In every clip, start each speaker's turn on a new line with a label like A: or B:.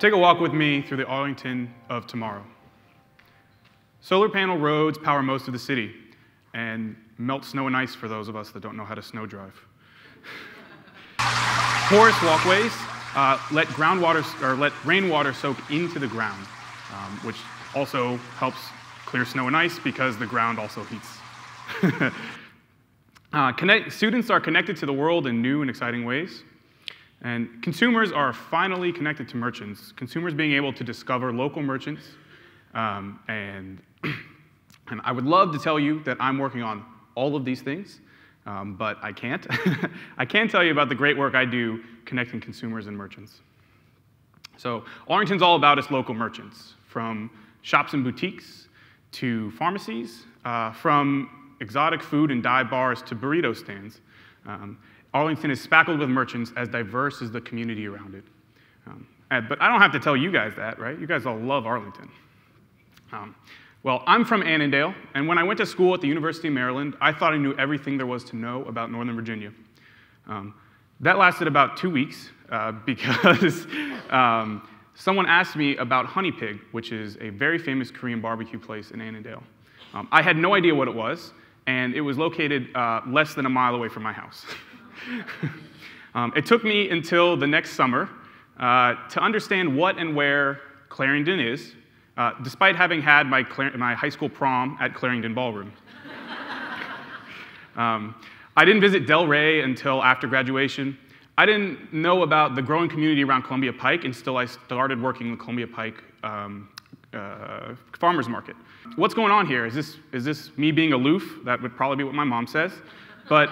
A: Take a walk with me through the Arlington of tomorrow. Solar panel roads power most of the city and melt snow and ice for those of us that don't know how to snow drive. Porous walkways let rainwater soak into the ground, which also helps clear snow and ice because the ground also heats. Students are connected to the world in new and exciting ways. And consumers are finally connected to merchants. Consumers being able to discover local merchants. And I would love to tell you that I'm working on all of these things, but I can't. I can tell you about the great work I do connecting consumers and merchants. So Arlington's all about its local merchants, from shops and boutiques to pharmacies, from exotic food and dive bars to burrito stands. Arlington is spackled with merchants as diverse as the community around it. But I don't have to tell you guys that, right? You guys all love Arlington. Well, I'm from Annandale, and when I went to school at the University of Maryland, I thought I knew everything there was to know about Northern Virginia. That lasted about 2 weeks because someone asked me about Honey Pig, which is a very famous Korean barbecue place in Annandale. I had no idea what it was, and it was located less than a mile away from my house. It took me until the next summer to understand what and where Clarendon is, despite having had my high school prom at Clarendon Ballroom. I didn't visit Del Rey until after graduation. I didn't know about the growing community around Columbia Pike until I started working the Columbia Pike farmers market. What's going on here? Is this me being aloof? That would probably be what my mom says. But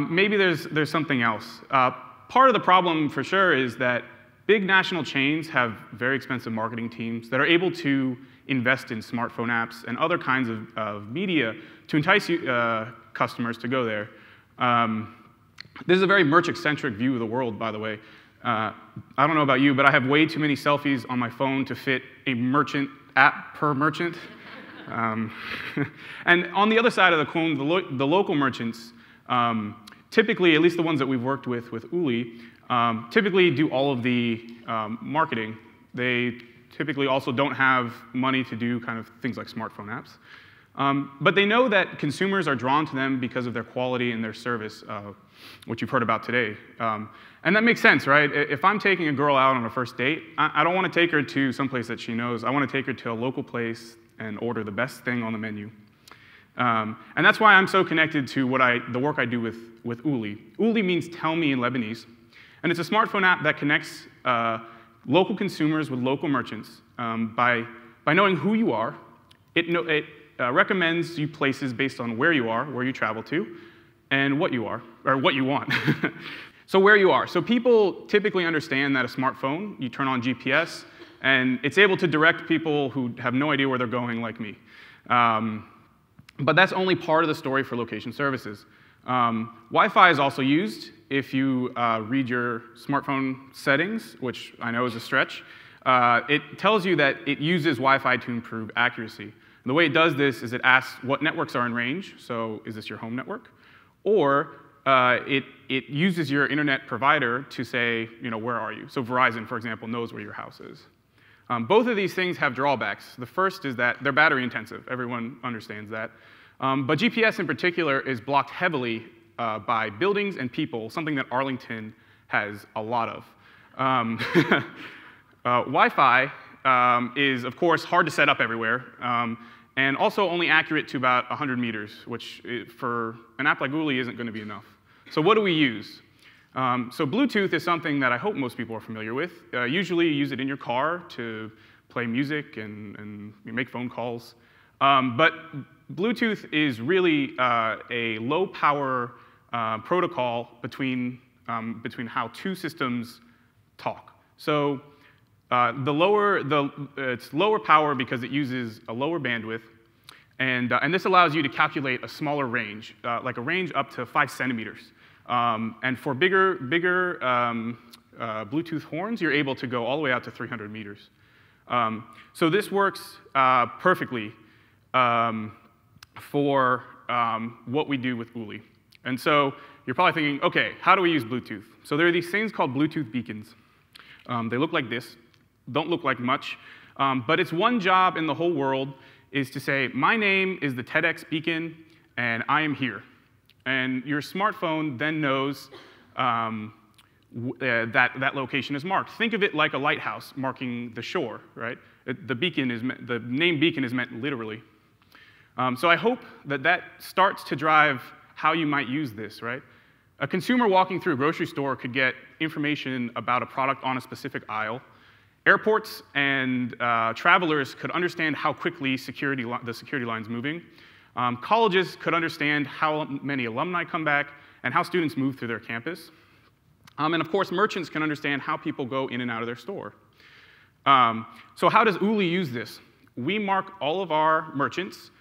A: maybe there's something else. Part of the problem, for sure, is that big national chains have very expensive marketing teams that are able to invest in smartphone apps and other kinds of media to entice customers to go there. This is a very merchant-centric view of the world, by the way. I don't know about you, but I have way too many selfies on my phone to fit a merchant app per merchant. And on the other side of the coin, the local merchants, typically, at least the ones that we've worked with Uli, typically do all of the marketing. They typically also don't have money to do kind of things like smartphone apps. But they know that consumers are drawn to them because of their quality and their service, which you've heard about today. And that makes sense, right? If I'm taking a girl out on a first date, I don't want to take her to someplace that she knows. I want to take her to a local place and order the best thing on the menu. And that's why I'm so connected to the work I do with Uli. Uli means tell me in Lebanese. And it's a smartphone app that connects local consumers with local merchants by knowing who you are. It recommends you places based on where you are, where you travel to, and what you are, or what you want. So where you are. So people typically understand that a smartphone, you turn on GPS, and it's able to direct people who have no idea where they're going, like me. But that's only part of the story for location services. Wi-Fi is also used if you read your smartphone settings, which I know is a stretch. It tells you that it uses Wi-Fi to improve accuracy. And the way it does this is it asks what networks are in range, so is this your home network? Or it uses your internet provider to say, where are you? So Verizon, for example, knows where your house is. Both of these things have drawbacks. The first is that they're battery intensive. Everyone understands that. But GPS in particular is blocked heavily by buildings and people, something that Arlington has a lot of. Wi-Fi is, of course, hard to set up everywhere, and also only accurate to about 100 meters, which for an app like Uli isn't going to be enough. So what do we use? So Bluetooth is something that I hope most people are familiar with. Usually you use it in your car to play music and make phone calls. But Bluetooth is really a low-power protocol between how two systems talk. So it's lower power because it uses a lower bandwidth, and this allows you to calculate a smaller range, like a range up to 5 centimeters. And for bigger Bluetooth horns, you're able to go all the way out to 300 meters. So this works perfectly for what we do with Uli. And so you're probably thinking, OK, how do we use Bluetooth? So there are these things called Bluetooth beacons. They look like this. don't look like much, but its one job in the whole world is to say, my name is the TEDx beacon, and I am here. And your smartphone then knows that location is marked. Think of it like a lighthouse marking the shore, right? The name beacon is meant literally. So I hope that starts to drive how you might use this, right? A consumer walking through a grocery store could get information about a product on a specific aisle. Airports and travelers could understand how quickly the security line's moving. Colleges could understand how many alumni come back and how students move through their campus. And of course, merchants can understand how people go in and out of their store. So how does Uli use this? We mark all of our merchants,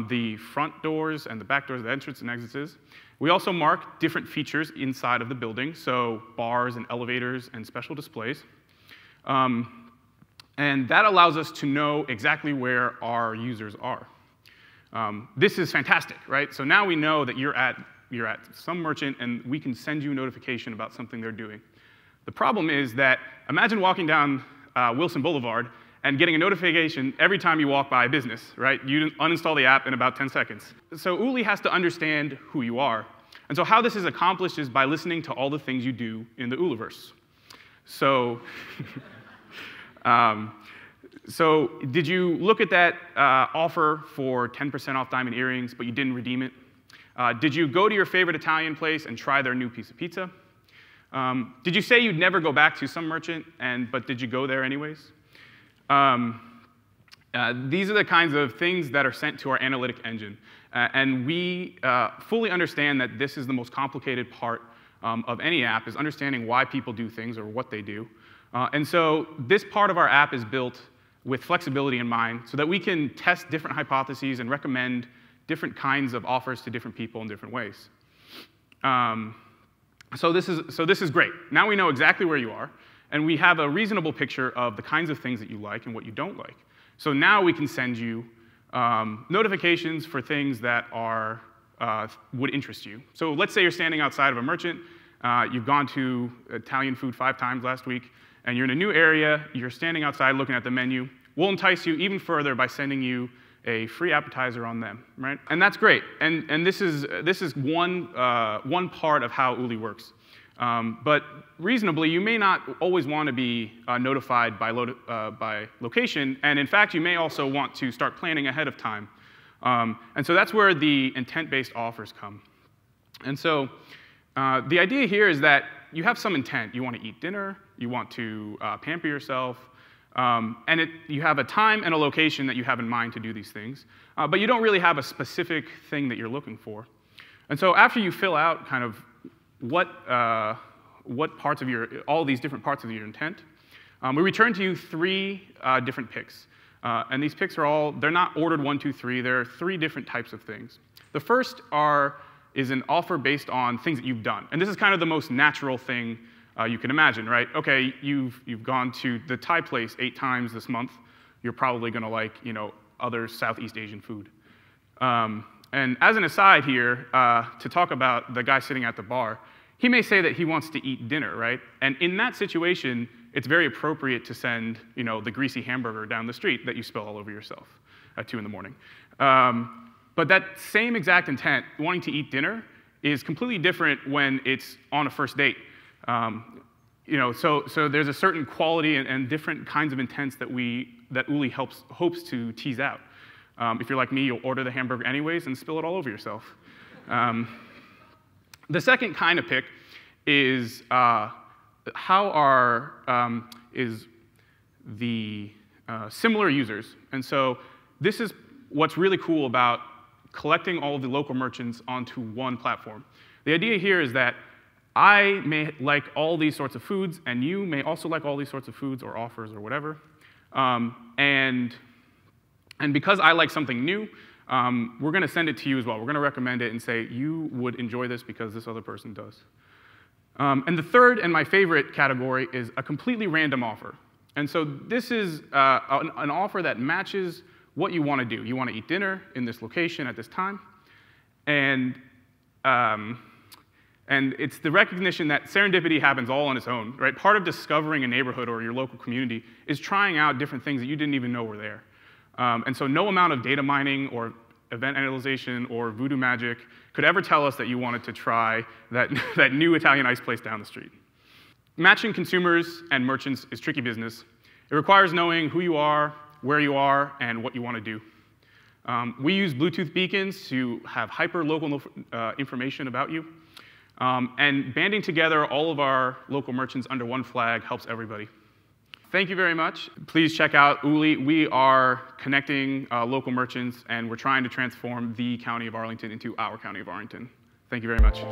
A: the front doors and the back doors, the entrance and exits. We also mark different features inside of the building, so bars and elevators and special displays. And that allows us to know exactly where our users are. This is fantastic, right? So now we know that you're at some merchant, and we can send you a notification about something they're doing. The problem is that imagine walking down Wilson Boulevard and getting a notification every time you walk by a business, right? You uninstall the app in about 10 seconds. So Uli has to understand who you are. And so how this is accomplished is by listening to all the things you do in the Uliverse. So, so did you look at that offer for 10% off diamond earrings, but you didn't redeem it? Did you go to your favorite Italian place and try their new piece of pizza? Did you say you'd never go back to some merchant, but did you go there anyways? These are the kinds of things that are sent to our analytic engine. And we fully understand that this is the most complicated part of any app, is understanding why people do things or what they do. And so this part of our app is built with flexibility in mind so that we can test different hypotheses and recommend different kinds of offers to different people in different ways. So this is great. Now we know exactly where you are, and we have a reasonable picture of the kinds of things that you like and what you don't like. So now we can send you notifications for things that would interest you. So let's say you're standing outside of a merchant, you've gone to Italian food 5 times last week, and you're in a new area, you're standing outside looking at the menu. We'll entice you even further by sending you a free appetizer on them, right? And that's great. And this is one part of how Uli works. But reasonably, you may not always want to be notified by location, and in fact, you may also want to start planning ahead of time. And so that's where the intent-based offers come. And so the idea here is that you have some intent. You want to eat dinner, you want to pamper yourself, and you have a time and a location that you have in mind to do these things, but you don't really have a specific thing that you're looking for. And so after you fill out kind of what parts of all these different parts of your intent, we return to you 3 different picks. And these picks they're not ordered 1, 2, 3. There are 3 different types of things. The first is an offer based on things that you've done. And this is kind of the most natural thing you can imagine, right? Okay, you've gone to the Thai place 8 times this month. You're probably going to like, other Southeast Asian food. And as an aside here, to talk about the guy sitting at the bar, he may say that he wants to eat dinner, right? And in that situation, it's very appropriate to send, the greasy hamburger down the street that you spill all over yourself at 2 in the morning. But that same exact intent, wanting to eat dinner, is completely different when it's on a first date. So there's a certain quality and different kinds of intents that Uli hopes to tease out. If you're like me, you'll order the hamburger anyways and spill it all over yourself. The second kind of pick is is the similar users. And so this is what's really cool about collecting all of the local merchants onto one platform. The idea here is that I may like all these sorts of foods, and you may also like all these sorts of foods or offers or whatever. And because I like something new, we're going to send it to you as well. We're going to recommend it and say, you would enjoy this because this other person does. And the third and my favorite category is a completely random offer. And so this is an offer that matches what you want to do. You want to eat dinner in this location at this time. And And it's the recognition that serendipity happens all on its own, right? Part of discovering a neighborhood or your local community is trying out different things that you didn't even know were there. And so no amount of data mining or event analyzation or voodoo magic could ever tell us that you wanted to try that, that new Italian ice place down the street. Matching consumers and merchants is tricky business. It requires knowing who you are, where you are, and what you want to do. We use Bluetooth beacons to have hyper-local information about you. And banding together all of our local merchants under one flag helps everybody. Thank you very much. Please check out Uli. We are connecting local merchants, and we're trying to transform the county of Arlington into our county of Arlington. Thank you very much.